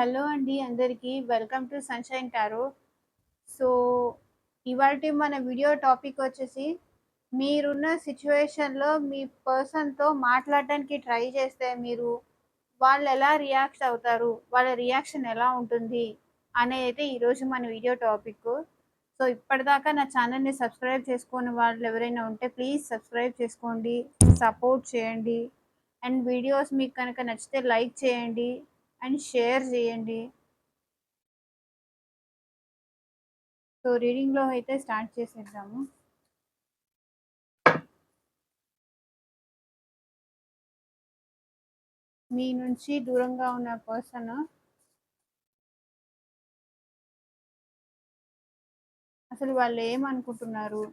Hello అండి అందరికీ. Welcome to sunshine tarot. So, ఇవాల్టి మన వీడియో టాపిక్ వచ్చేసి, మీరున్న సిట్యుయేషన్‌లో మీ పర్సన్‌తో మాట్లాడడానికి ట్రై చేస్తే వాళ్ళెలా రియాక్ట్ అవుతారు? వాళ్ళ రియాక్షన్ ఎలా ఉంటుంది? అనేదైతే ఈరోజు మన వీడియో టాపిక్కు. సో, ఇప్పటిదాకా నా ఛానెల్‌ని సబ్స్క్రైబ్ చేసుకోని వాళ్ళెవరైనా ఉంటే ప్లీజ్ సబ్స్క్రైబ్ చేసుకోండి. సపోర్ట్ చేయండి. అండ్ వీడియోస్ మీకు కనుక నచ్చితే లైక్ చేయండి. అండ్ షేర్ చేయండి. సో, రీడింగ్‌లో అయితే స్టార్ట్ చేసేద్దాము. మీ నుంచి దూరంగా ఉన్న పర్సన్ అసలు వాళ్ళేమనుకుంటున్నారు?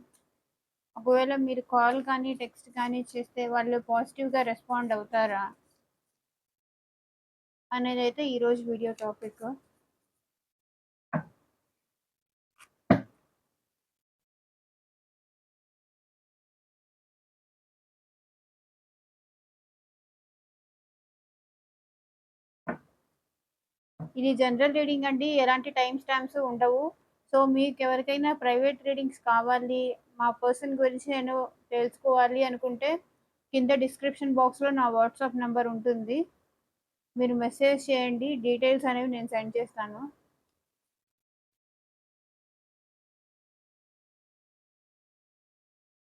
ఒకవేళ మీరు కాల్ కానీ, టెక్స్ట్ కానీ చేస్తే వాళ్ళు పాజిటివ్‌గా రెస్పాండ్ అవుతారా? అనేదైతే ఈరోజు వీడియో టాపిక్. ఇది జనరల్ రీడింగ్ అండి. ఎలాంటి టైమ్ స్టాంప్స్ ఉండవు. సో, మీకెవరికైనా ప్రైవేట్ రీడింగ్స్ కావాలి, మా పర్సన్ గురించి నేను తెలుసుకోవాలి అనుకుంటే, కింద డిస్క్రిప్షన్ బాక్స్‌లో నా వాట్సాప్ నంబర్ ఉంటుంది. మీరు మెసేజ్ చేయండి. డీటెయిల్స్ అనేవి నేను సెండ్ చేస్తాను.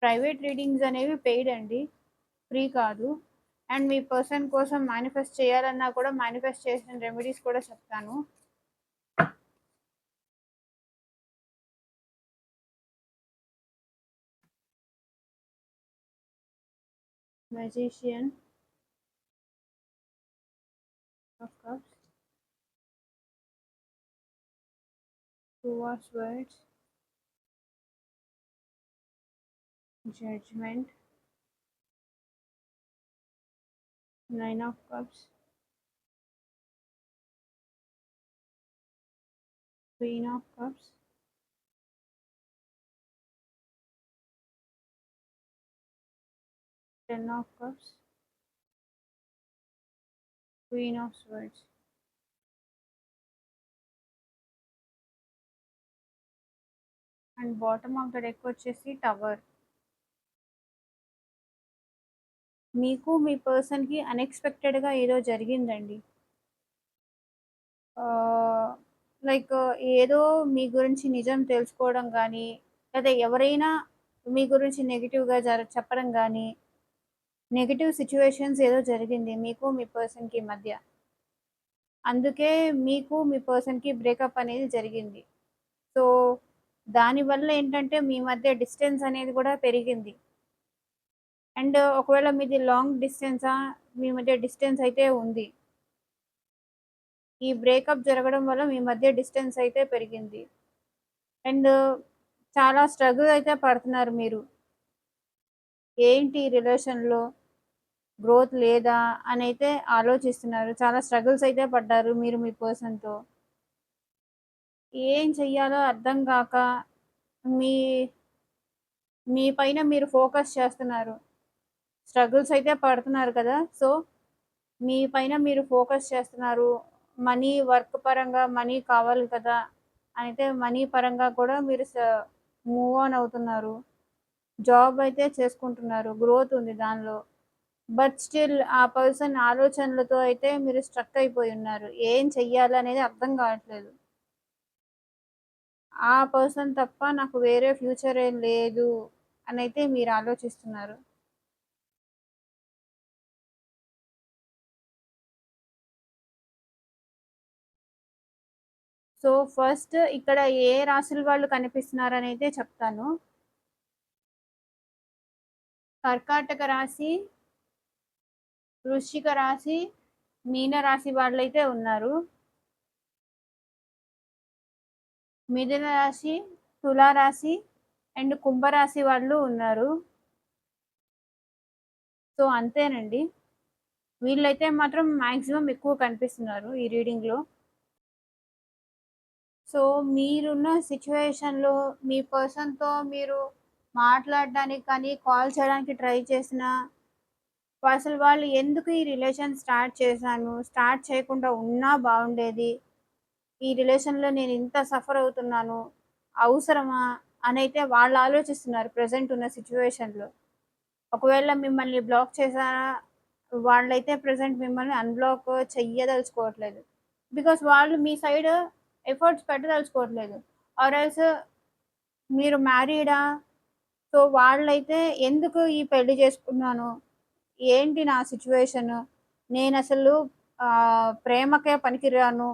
ప్రైవేట్ రీడింగ్స్ అనేవి పెయిడ్ అండి. ఫ్రీ కాదు. అండ్ మీ పర్సన్ కోసం మేనిఫెస్ట్ చేయాలన్నా కూడా మేనిఫెస్ట్ చేసిన రెమెడీస్ కూడా చెప్తాను. Magician of cups, two of swords, judgement, nine of cups, queen of cups, ten of cups, queen of swords. And bottom of the deck వచ్చేసి టవర్. మీకు మీ పర్సన్‌కి అన్‌ఎక్స్‌పెక్టెడ్‌గా ఏదో జరిగిందండి. లైక్ ఏదో మీ గురించి నిజం తెలుసుకోవడం గానీ, లేదా ఎవరైనా మీ గురించి నెగెటివ్‌గా చెప్పడం గానీ, నెగెటివ్ సిట్యుయేషన్స్ ఏదో జరిగింది మీకు, మీ పర్సన్‌కి మధ్య. అందుకే మీకు, మీ పర్సన్‌కి బ్రేకప్ అనేది జరిగింది. సో, దానివల్ల ఏంటంటే మీ మధ్య డిస్టెన్స్ అనేది కూడా పెరిగింది. అండ్ ఒకవేళ మీది లాంగ్ డిస్టెన్సా, మీ మధ్య డిస్టెన్స్ అయితే ఉంది. ఈ బ్రేకప్ జరగడం వల్ల మీ మధ్య డిస్టెన్స్ అయితే పెరిగింది. అండ్ చాలా స్ట్రగుల్ అయితే పడుతున్నారు మీరు. ఏంటి రిలేషన్‌లో గ్రోత్ లేదా అనైతే ఆలోచిస్తున్నారు. చాలా స్ట్రగుల్స్ అయితే పడ్డారు మీరు మీ పర్సన్‌తో. ఏం చెయ్యాలో అర్థం గాక మీ మీ పైన మీరు ఫోకస్ చేస్తున్నారు. స్ట్రగుల్స్ అయితే పడుతున్నారు కదా! సో, మీ పైన మీరు ఫోకస్ చేస్తున్నారు. మనీ వర్క్ పరంగా మనీ కావాలి కదా! అయితే మనీ పరంగా కూడా మీరు మూవ్ ఆన్ అవుతున్నారు. జాబ్ అయితే చేసుకుంటున్నారు. గ్రోత్ ఉంది దానిలో. బట్ స్టిల్ ఆ పర్సన్ ఆలోచనలతో అయితే మీరు స్ట్రక్ అయిపోయి ఉన్నారు. ఏం చెయ్యాలనేది అర్థం కావట్లేదు. ఆ పర్సన్ తప్ప నాకు వేరే ఫ్యూచరే లేదు అనైతే మీరు ఆలోచిస్తున్నారు. సో, ఫస్ట్ ఇక్కడ ఏ రాశుల వాళ్ళు కనిపిస్తున్నారనైతే చెప్తాను. కర్కాటక రాశి, వృశ్చిక రాశి, మీన రాశి వాళ్ళైతే ఉన్నారు. మిథున రాశి, తులా రాశి అండ్ కుంభరాశి వాళ్ళు ఉన్నారు. సో, అంతేనండి. వీళ్ళైతే మాత్రం మాక్సిమం ఎక్కువ కనిపిస్తున్నారు ఈ రీడింగ్‌లో. సో, మీరున్న సిట్యుయేషన్‌లో మీ పర్సన్‌తో మీరు మాట్లాడడానికి కానీ, కాల్ చేయడానికి ట్రై చేసినా అసలు వాళ్ళు ఎందుకు ఈ రిలేషన్ స్టార్ట్ చేశాను? స్టార్ట్ చేయకుండా ఉన్నా బావుండేది. ఈ రిలేషన్‌లో నేను ఇంత సఫర్ అవుతున్నాను. అవసరమా? అనైతే వాళ్ళు ఆలోచిస్తున్నారు ప్రెజెంట్ ఉన్న సిట్యుయేషన్‌లో. ఒకవేళ మిమ్మల్ని బ్లాక్ చేశారా? వాళ్ళైతే ప్రెజెంట్ మిమ్మల్ని అన్‌బ్లాక్ చెయ్యదలుచుకోవట్లేదు. బికాజ్ వాళ్ళు మీ సైడ్ ఎఫర్ట్స్ పెట్టదలుచుకోవట్లేదు. ఆర్ ఎల్స్ మీరు మ్యారీడా? సో, వాళ్ళైతే ఎందుకు ఈ పెళ్లి చేసుకున్నాను? ఏంటి నా సిట్యుయేషను? నేనసలు ప్రేమకే పనికిరాను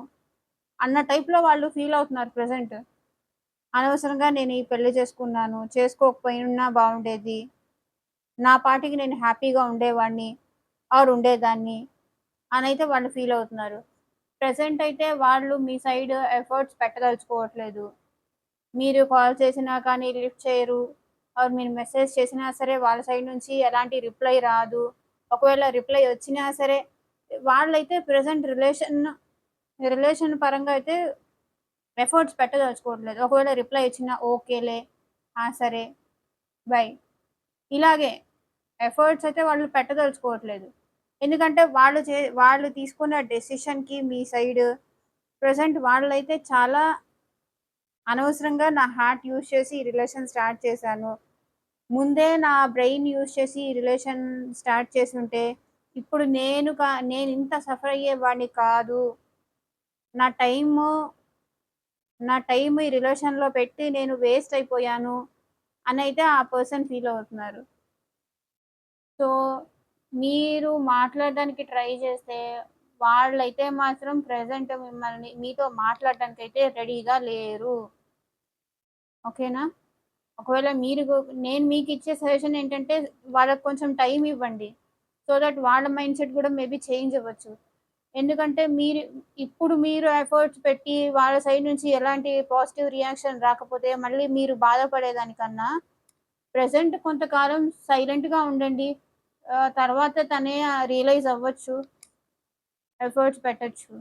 అన్న టైప్‌లో వాళ్ళు ఫీల్ అవుతున్నారు ప్రెజెంట్. అనవసరంగా నేను ఈ పెళ్లి చేసుకున్నాను. చేసుకోకపోయినా బావుండేది. నా పాటికి నేను హ్యాపీగా ఉండేవాడిని ఆర్ ఉండేదాన్ని అనైతే వాళ్ళు ఫీల్ అవుతున్నారు. ప్రెజెంట్ అయితే వాళ్ళు మీ సైడ్ ఎఫర్ట్స్ పెట్టదలుచుకోవట్లేదు. మీరు కాల్ చేసినా కానీ లిఫ్ట్ చేయరు. ఆర్ మీరు మెసేజ్ చేసినా సరే వాళ్ళ సైడ్ నుంచి ఎలాంటి రిప్లై రాదు. ఒకవేళ రిప్లై వచ్చినా సరే వాళ్ళైతే ప్రెజెంట్ రిలేషన్ పరంగా అయితే ఎఫర్ట్స్ పెట్టదలుచుకోవట్లేదు. ఒకవేళ రిప్లై ఇచ్చినా ఓకేలే. ఆ! సరే. బై. ఇలాగే ఎఫర్ట్స్ అయితే వాళ్ళు పెట్టదలుచుకోవట్లేదు. ఎందుకంటే వాళ్ళు తీసుకున్న డెసిషన్‌కి మీ సైడ్ ప్రెజెంట్ వాళ్ళైతే చాలా అనవసరంగా నా హార్ట్ యూజ్ చేసి ఈ రిలేషన్ స్టార్ట్ చేశాను. ముందే నా బ్రెయిన్ యూజ్ చేసి ఈ రిలేషన్ స్టార్ట్ చేసుంటే ఇప్పుడు నేనింత సఫర్ అయ్యేవాడిని కాదు. నా టైము నా టైమ్ ఈ రిలేషన్‌లో పెట్టి నేను వేస్ట్ అయిపోయాను అనైతే ఆ పర్సన్ ఫీల్ అవుతున్నారు. సో, మీరు మాట్లాడడానికి ట్రై చేస్తే వాళ్ళైతే మాత్రం ప్రెజెంట్ మీతో మాట్లాడడానికైతే రెడీగా లేరు. ఓకేనా? ఒకవేళ మీరు నేను మీకిచ్చే సజెషన్ ఏంటంటే వాళ్ళకి కొంచెం టైమ్ ఇవ్వండి. సో దట్ వాళ్ళ మైండ్ సెట్ కూడా మేబీ చేంజ్ అవ్వచ్చు. ఎందుకంటే మీరు ఎఫర్ట్స్ పెట్టి వాళ్ళ సైడ్ నుంచి ఎలాంటి పాజిటివ్ రియాక్షన్ రాకపోతే మళ్ళీ మీరు బాధపడేదానికన్నా ప్రెజెంట్ కొంతకాలం సైలెంట్‌గా ఉండండి. తర్వాత తనే రియలైజ్ అవ్వచ్చు. ఎఫర్ట్స్ పెట్టొచ్చు.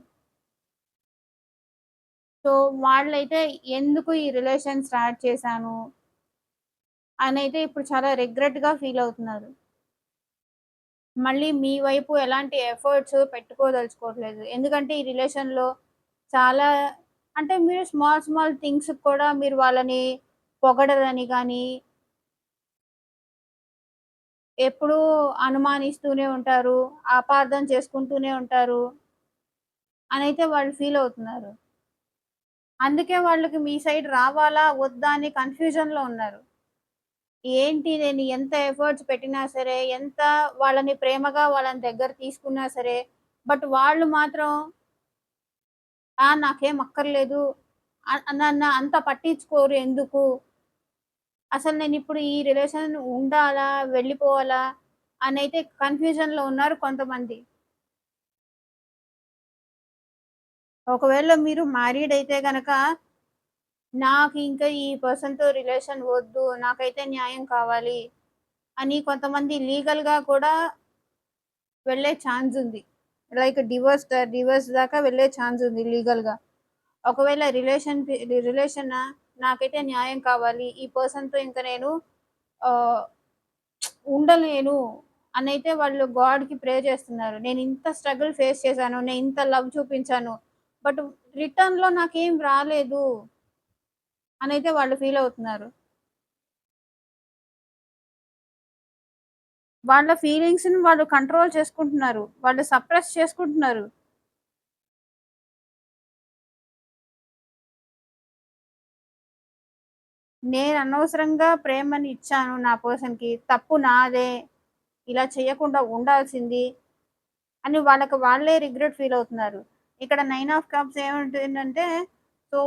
సో, వాళ్ళైతే ఎందుకు ఈ రిలేషన్ స్టార్ట్ చేశాను అనైతే ఇప్పుడు చాలా రిగ్రెట్‌గా ఫీల్ అవుతున్నారు. మళ్ళీ మీ వైపు ఎలాంటి ఎఫర్ట్స్ పెట్టుకోదలుచుకోవట్లేదు. ఎందుకంటే ఈ రిలేషన్‌లో చాలా అంటే మీరు స్మాల్ స్మాల్ థింగ్స్‌కి కూడా మీరు వాళ్ళని పొగడరని గానీ, ఎప్పుడూ అనుమానిస్తూనే ఉంటారు. అపార్థం చేసుకుంటూనే ఉంటారు అనైతే వాళ్ళు ఫీల్ అవుతున్నారు. అందుకే వాళ్ళకి మీ సైడ్ రావాలా? వద్దా? అని కన్‌ఫ్యూజన్‌లో ఉన్నారు. ఏంటి నేను ఎంత ఎఫర్ట్స్ పెట్టినా సరే, ఎంత వాళ్ళని ప్రేమగా వాళ్ళని దగ్గర తీసుకున్నా సరే, బట్ వాళ్ళు మాత్రం నాకేం అక్కర్లేదు. నన్ను అంత పట్టించుకోరు ఎందుకు? అసలు నేనిప్పుడు ఈ రిలేషన్ ఉండాలా? వెళ్ళిపోవాలా? అనైతే కన్‌ఫ్యూజన్‌లో ఉన్నారు కొంతమంది. ఒకవేళ మీరు మ్యారీడ్ అయితే గనక, నాకింకా ఈ పర్సన్‌తో రిలేషన్ వద్దు. నాకైతే న్యాయం కావాలి అని కొంతమంది లీగల్‌గా కూడా వెళ్ళే ఛాన్స్ ఉంది. లైక్ డివోర్స్ దాకా వెళ్ళే ఛాన్స్ ఉంది లీగల్‌గా. ఒకవేళ రిలేషనా నాకైతే న్యాయం కావాలి. ఈ పర్సన్‌తో ఇంక నేను ఆహ్, ఉండలేను అనైతే వాళ్ళు గాడ్‌కి ప్రే చేస్తున్నారు. నేనింత స్ట్రగుల్ ఫేస్ చేశాను. నేనింత లవ్ చూపించాను. బట్ రిటర్న్‌లో నాకేం రాలేదు అనైతే వాళ్ళు ఫీల్ అవుతున్నారు. వాళ్ళ ఫీలింగ్స్‌ని వాళ్ళు కంట్రోల్ చేసుకుంటున్నారు. వాళ్ళు సప్రెస్ చేసుకుంటున్నారు. నేను అనవసరంగా ప్రేమని ఇచ్చాను నా పర్సన్‌కి. తప్పు నాదే. ఇలా చేయకుండా ఉండాల్సింది అని వాళ్ళకి వాళ్ళే రిగ్రెట్ ఫీల్ అవుతున్నారు. ఇక్కడ 9 ఆఫ్ కప్స్ ఏముంటుందంటే సో,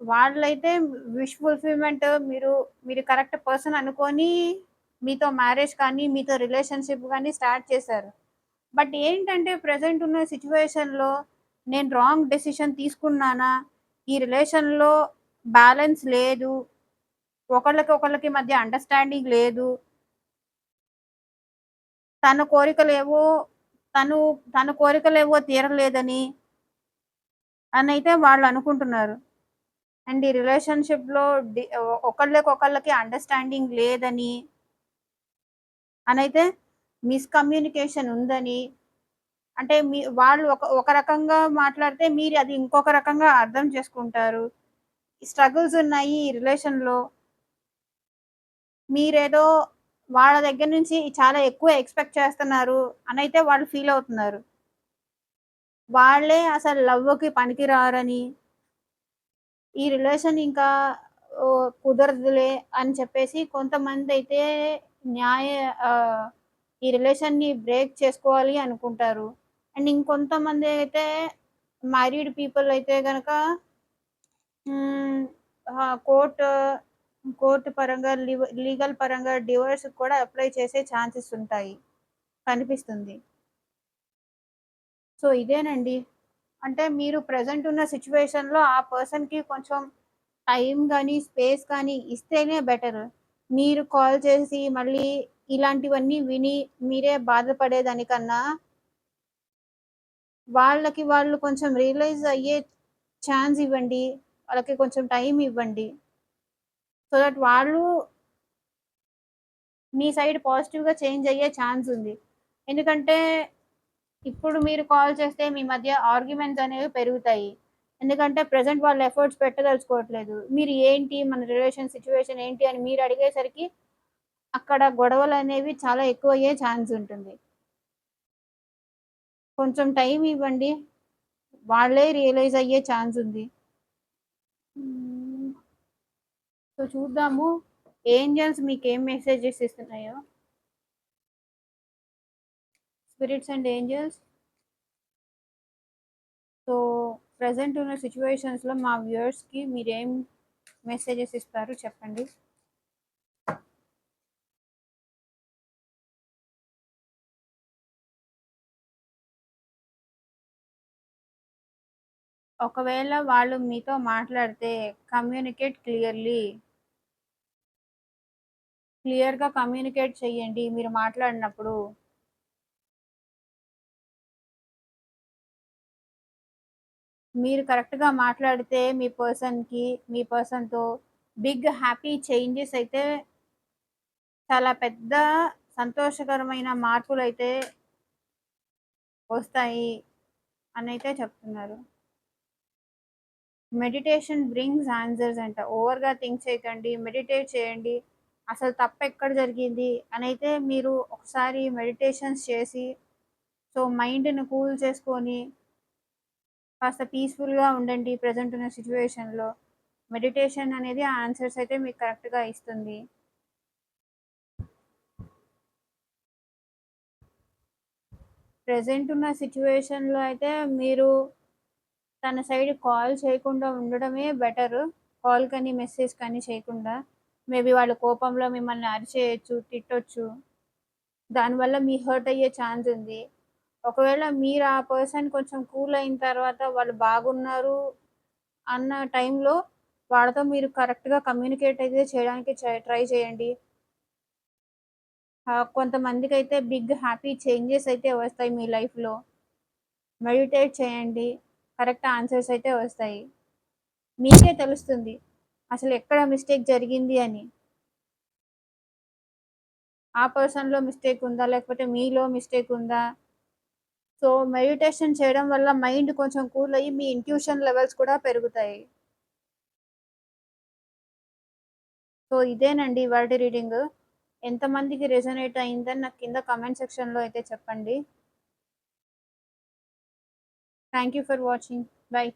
వాళ్ళైతే విష్ ఫుల్‌ఫిల్‌మెంట్ మీరు కరెక్ట్ పర్సన్ అనుకోని మీతో మ్యారేజ్ కానీ, మీతో రిలేషన్‌షిప్ గాని స్టార్ట్ చేశారు. బట్ ఏంటంటే ప్రెజెంట్ ఉన్న సిట్యుయేషన్‌లో నేను రాంగ్ డెసిషన్ తీసుకున్నానా? ఈ రిలేషన్‌లో బ్యాలెన్స్ లేదు. ఒకళ్ళకి మధ్య అండర్‌స్టాండింగ్ లేదు. తన కోరికలేవో తను తన కోరికలేవో తీరలేదని అనైతే వాళ్ళనుకుంటున్నారు. అండ్ ఈ రిలేషన్‌షిప్‌లో ఒకళ్ళకొకళ్ళకి అండర్‌స్టాండింగ్ లేదని అనైతే మిస్‌కమ్యూనికేషన్ ఉందని, అంటే వాళ్ళు ఒక ఒక రకంగా మాట్లాడితే మీరు అది ఇంకొక రకంగా అర్థం చేసుకుంటారు. స్ట్రగుల్స్ ఉన్నాయి ఈ రిలేషన్‌లో. మీరేదో వాళ్ళ దగ్గర నుంచి చాలా ఎక్కువ ఎక్స్‌పెక్ట్ చేస్తున్నారు అనైతే వాళ్ళు ఫీల్ అవుతున్నారు. వాళ్ళే అసలు లవ్‌కి పనికిరారని, ఈ రిలేషన్ ఇంకా కుదరదులే అని చెప్పేసి కొంతమందైతే న్యాయ ఆహ్, ఈ రిలేషన్‌ని బ్రేక్ చేసుకోవాలి అనుకుంటారు. అండ్ ఇంకొంతమంది అయితే మ్యారీడ్ పీపుల్ అయితే గనక హ్మ్. కోర్ట్ పరంగా లీగల్ పరంగా డివోర్స్‌కి కూడా అప్లై చేసే ఛాన్సెస్ ఉంటాయి. కనిపిస్తుంది. సో, ఇదేనండి. అంటే మీరు ప్రెజెంట్ ఉన్న సిట్యుయేషన్‌లో ఆ పర్సన్‌కి కొంచెం టైం గాని, స్పేస్ కానీ ఇస్తేనే బెటర్. మీరు కాల్ చేసి మళ్ళీ ఇలాంటివన్నీ విని మీరే బాధపడేదానికన్నా, వాళ్ళకి వాళ్ళు కొంచెం రియలైజ్ అయ్యే ఛాన్స్ ఇవ్వండి. వాళ్ళకి కొంచెం టైం ఇవ్వండి. సో దట్ వాళ్ళు మీ సైడ్ పాజిటివ్‌గా చేంజ్ అయ్యే ఛాన్స్ ఉంది. ఎందుకంటే ఇప్పుడు మీరు కాల్ చేస్తే మీ మధ్య ఆర్గ్యుమెంట్స్ అనేవి పెరుగుతాయి. ఎందుకంటే ప్రెజెంట్ వాళ్ళు ఎఫర్ట్స్ పెట్టదలుచుకోవట్లేదు. మీరు ఏంటి మన రిలేషన్ సిట్యుయేషన్ ఏంటి అని మీరు అడిగేసరికి అక్కడ గొడవలనేవి చాలా ఎక్కువయ్యే ఛాన్స్ ఉంటుంది. కొంచెం టైం ఇవ్వండి. వాళ్ళే రియలైజ్ అయ్యే ఛాన్స్ ఉంది. హ్మ్. సో చూద్దాము. ఏంజెల్స్ మీకేం మెసేజెస్ ఇస్తున్నాయో. Spirits and angels. So present ఉన్న సిట్యుయేషన్స్‌లో మా వ్యూయర్స్‌కి మీరేం మెసేజెస్ ఇస్తారు చెప్పండి? ఒకవేళ వాళ్ళు మీతో మాట్లాడితే కమ్యూనికేట్ క్లియర్‌గా కమ్యూనికేట్ చేయండి మీరు మాట్లాడినప్పుడు. మీరు కరెక్ట్‌గా మాట్లాడితే మీ పర్సన్‌తో బిగ్ హ్యాపీ చేంజెస్ అయితే చాలా పెద్ద సంతోషకరమైన మార్పులైతే వస్తాయి అనైతే చెప్తున్నారు. మెడిటేషన్ బ్రింగ్స్ ఆన్సర్స్ అంట. ఓవర్‌గా థింక్ చేయకండి. మెడిటేట్ చేయండి. అసలు తప్పెక్కడ జరిగింది అనైతే మీరు ఒకసారి మెడిటేషన్స్ చేసి, సో మైండ్‌ని కూల్ చేసుకొని కాస్త పీస్‌ఫుల్‌గా ఉండండి ప్రెజెంట్ ఉన్న సిట్యుయేషన్‌లో. మెడిటేషన్ అనేది ఆ ఆన్సర్స్ అయితే మీకు కరెక్ట్‌గా ఇస్తుంది. ప్రెజెంట్ ఉన్న సిట్యుయేషన్‌లో అయితే మీరు తన సైడ్ కాల్ చేయకుండా ఉండడమే బెటరు. కాల్ కానీ, మెసేజ్ కానీ చేయకుండా. మేబీ వాళ్ళు కోపంలో మిమ్మల్ని అరిచేయొచ్చు, తిట్టొచ్చు. దానివల్ల మీ హర్ట్ అయ్యే ఛాన్స్ ఉంది. ఒకవేళ మీరు ఆ పర్సన్ కొంచెం కూల్ అయిన తర్వాత వాళ్ళు బాగున్నారు అన్న టైంలో వాళ్ళతో మీరు కరెక్ట్‌గా కమ్యూనికేట్ అయితే చేయడానికి ట్రై చేయండి. కొంతమందికైతే బిగ్ హ్యాపీ చేంజెస్ అయితే వస్తాయి మీ లైఫ్‌లో. మెడిటేట్ చేయండి. కరెక్ట్ ఆన్సర్స్ అయితే వస్తాయి. మీకే తెలుస్తుంది. అసలు ఎక్కడ మిస్టేక్ జరిగింది అని. ఆ పర్సన్‌లో మిస్టేక్ ఉందా? లేకపోతే మీలో మిస్టేక్ ఉందా? సో, మెడిటేషన్ చేయడం వల్ల మైండ్ కొంచెం కూల్ అయ్యి మీ ఇంట్యూషన్ లెవెల్స్ కూడా పెరుగుతాయి. సో, ఇదేనండి ఇవాల్టి రీడింగు. ఎంతమందికి రెసొనేట్ అయిందని నాకు కింద కామెంట్ సెక్షన్‌లో అయితే చెప్పండి. Thank you for watching. By.